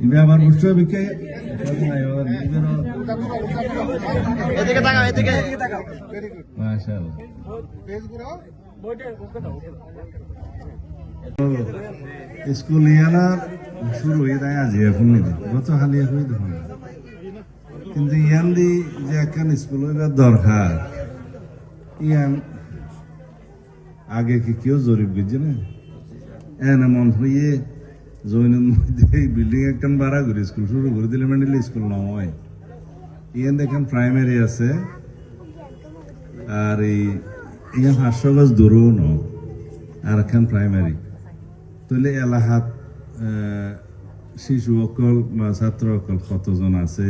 ইবে আবার বুঝতে হবে কে এদিকে তাকাও, এদিকে। মাশাআল্লাহ। স্কুল ইয়ালা শুরু হয়ে যায় আজ এখন গত হালিয়া হয়ে দেখুন কিন্তু ইয়ান দি যে একখান স্কুল হইবার দরকার ইয়ান আগে কি কেউ জরিপ বুঝছে না এনে মন হইয়ে জৈনের মধ্যে বিল্ডিং একখান ভাড়া করে স্কুল শুরু করে দিলে মানে স্কুল নয় ইয়ান দেখেন প্রাইমারি আছে আর এই ইয়ান 500 গজ দূরও ন আর একখান প্রাইমারি তাহলে এলাহাত শিশু অকল বা ছাত্র অকল কতজন আছে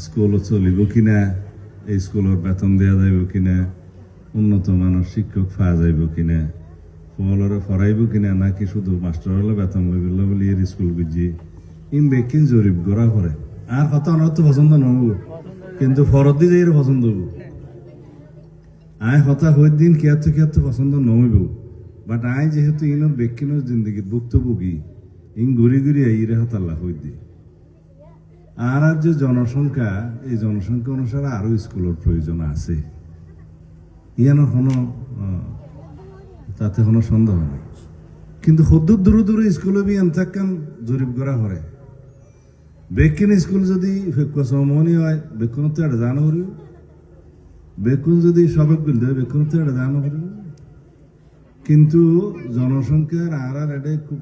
স্কুল চলিব কিনা এই স্কুলের বেতন দেওয়া যাইব কিনা উন্নত মানের শিক্ষক পাওয়া যাইব কিনা ফলরে ফরাইব কিনা নাকি শুধু মাস্টার হলে বেতন লইল বলে এর স্কুল বুঝি ইম বেকিন জরিপ করা করে আর কথা আমার তো পছন্দ নহব কিন্তু ফরত দিয়ে যাই পছন্দ হব আয় হতা হই দিন কিয়াতে পছন্দ নহইব বাট আয় যেহেতু ইনোর বেকিনোর জিন্দগির ভুক্তভোগী ইন ঘুরি ঘুরি আইরে হতাল্লা হই দি আর যে জনসংখ্যা এই জনসংখ্যা অনুসারে আরো স্কুলের প্রয়োজন আছে ইয়ানোর কোনো তাতে কোনো সন্দেহ নেই কিন্তু সদ্দূর দূরে দূরে স্কুলে বি এমন জরিপ করা করে বেকিন স্কুল যদি সমনি হয় বেকুন তো এটা জানো করিব বেকুন যদি সবক বিলতে হয় বেকুন তো এটা জানো করিব কিন্তু জনসংখ্যার আর এটা খুব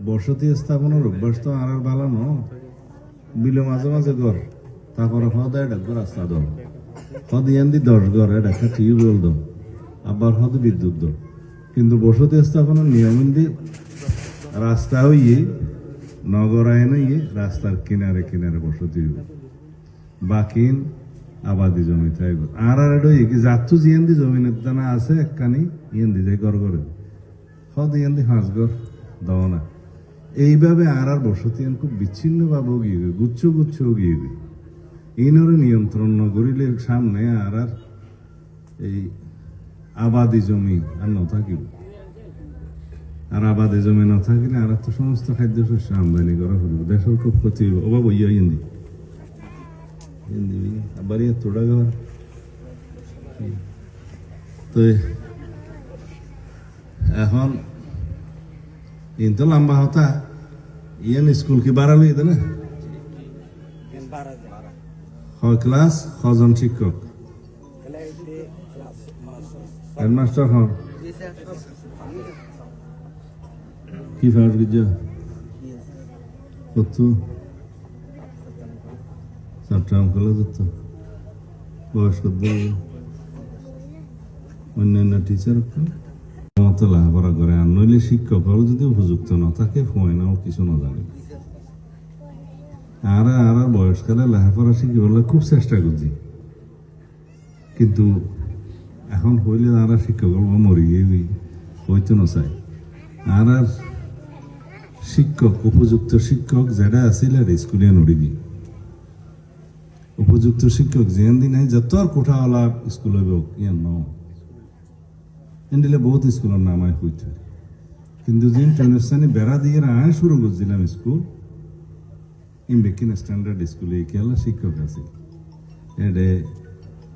বসতি স্থাপনের অভ্যাস তো আর ভালো ন বিলে মাঝে মাঝে ঘর তারপরে হদ এটা রাস্তা দাও হদ ইয়ান দি 10 ঘর এটা একটা টিউবওয়েল দাও আবার হদ বিদ্যুৎ দাও কিন্তু বসতি স্থাপনের নিয়মিন দি রাস্তা হইয়ে নগরায়ন হইয়ে রাস্তার কিনারে কিনারে বসতি হইব বাকিন আবাদি জমি থাকব আর এটা কি যাত্তু জিয়ান দি জমিনের দানা আছে একখানি ইয়ান দি যায় ঘর ঘরে হদ ইয়ান দি 5 ঘর দাও না এইভাবে আর বসতি খুব বিচ্ছিন্ন ভাবে গিয়ে গুচ্ছ গুচ্ছ গিয়ে ইনরে নিয়ন্ত্রণ নগরিলে সামনে আর এই আবাদি জমি আর ন থাকিব আর আবাদি জমি না থাকিলে আর তো সমস্ত খাদ্য শস্য আমদানি করা হইব দেশের খুব ক্ষতি হইব অভাব হইয়া ইন্দি আবার ইয়ে তোড়া গেল তো এখন ইনতো লম্বা হতা ইয়ান স্কুল কি বাড়ালি না ক্লাস কজন শিক্ষক হেডমাস্টার হন কি ফার্স্ট গিয়ে কত চট্টগ্রাম কলেজ তো বয়স কত অন্যান্য টিচার মতো লেখাপড়া করে আর নইলে শিক্ষক যদি উপযুক্ত না থাকে ফোনাও কিছু না জানে আর আর বয়সকালে লেখাপড়া শিখি বললে খুব চেষ্টা করছি কিন্তু এখন হইলে আর শিক্ষক মরিয়ে হইতে না চাই আর শিক্ষক উপযুক্ত শিক্ষক যেটা আছিল আর স্কুলে নড়িবি উপযুক্ত শিক্ষক যেন দিন যত আর কোঠাওয়ালা স্কুল হইব ইয়ান ন এন্ডিলে বহুত স্কুলের নাম আয় হইতে কিন্তু যে ট্রেনস্থানে বেড়া দিয়ে আয় শুরু করছিলাম স্কুল ইন বেকিন স্ট্যান্ডার্ড স্কুলে খেলা শিক্ষক আছে এডে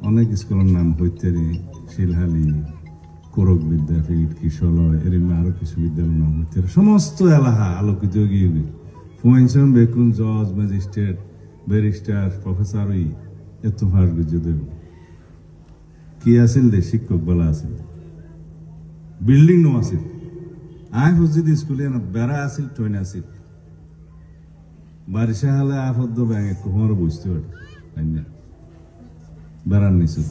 অনেক স্কুলের নাম হইতে শিলহালি কোরক বিদ্যাপীঠ কিশলয় এরম আরো কিছু বিদ্যালয়ের নাম হইতে সমস্ত এলাকা আলোকিত গিয়ে ফুয়েনসম বেকুন জজ ম্যাজিস্ট্রেট ব্যারিস্টার প্রফেসর এত ফার্স্ট গুজে দেব কি আছিল দে শিক্ষক বলা আছিল বিল্ডিং নো আছিল আয় মসজিদ স্কুলে বেড়া আছিল ট্রেন আছিল বারিশা হলে আফদ্দ ব্যাঙে কুমার বুঝতে পারে তাই না বেড়ার নিচে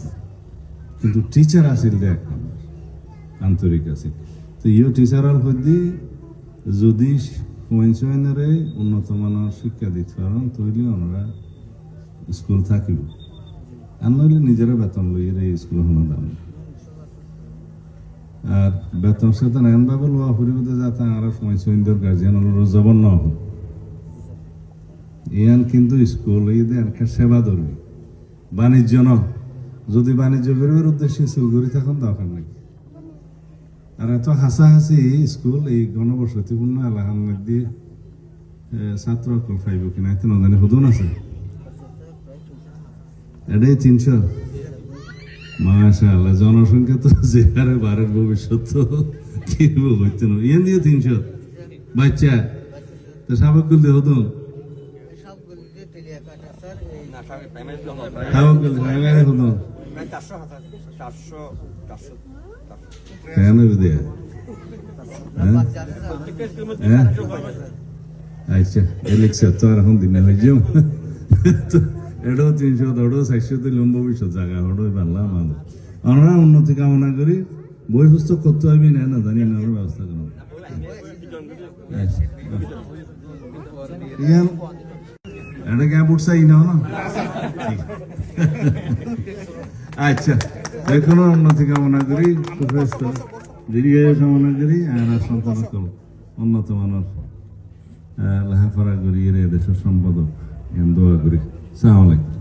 কিন্তু টিচার আছিল দেখ আন্তরিক আছিল তো ইও টিচার হইদি যদি পয়েন্টরে উন্নত মানের শিক্ষা দিতে পারেন তাহলে ওনারা স্কুল থাকিব আর নইলে নিজেরা বেতন লইয়ে স্কুল হনো দাম আর বেতন সাথে এমন ভাবে লোয়া ফুরিবতে যাতে আর পয়েন্টর গার্জিয়ান জবন ন হোক ইয়ান কিন্তু স্কুল একটা সেবা ধরবি বাণিজ্য ন যদি বাণিজ্য বেরোবার উদ্দেশ্যে স্কুলগুলি তখন দরকার নাকি আর এত হাসাহাসি স্কুল এই গণবসতিপূর্ণ এলাকার মধ্যে ছাত্র অকল পাইব কিনা এত নজানি হুদুন আছে এটাই 300 মাশাআল্লাহ জনসংখ্যা তো যে হারে বাড়ার ভবিষ্যৎ তো কিনবো হচ্ছে না ইয়ে দিয়ে 300 বাচ্চা তো সাবেকুল দিয়ে হতো সাবেকুল প্রাইমারি হতো কেন দিয়ে হ্যাঁ আচ্ছা এলেক্সা তো আর এখন দিনে হয়ে যাও এটাও 300 ওটাও 400 দিলে ভবিষ্যৎ জায়গা ওটাই পারলাম আমরা উন্নতি কামনা করি বই পুস্তক করতে হবে না না জানি না ব্যবস্থা করুন এটা ক্যাব উঠছাই না আচ্ছা এখনো উন্নতি কামনা করি সুস্বাস্থ্য দীর্ঘায়ু কামনা করি আর সন্তান উন্নত মানের লেখাপড়া করি এর দেশের সম্পাদক দোয়া করি সালাম আলাইকুম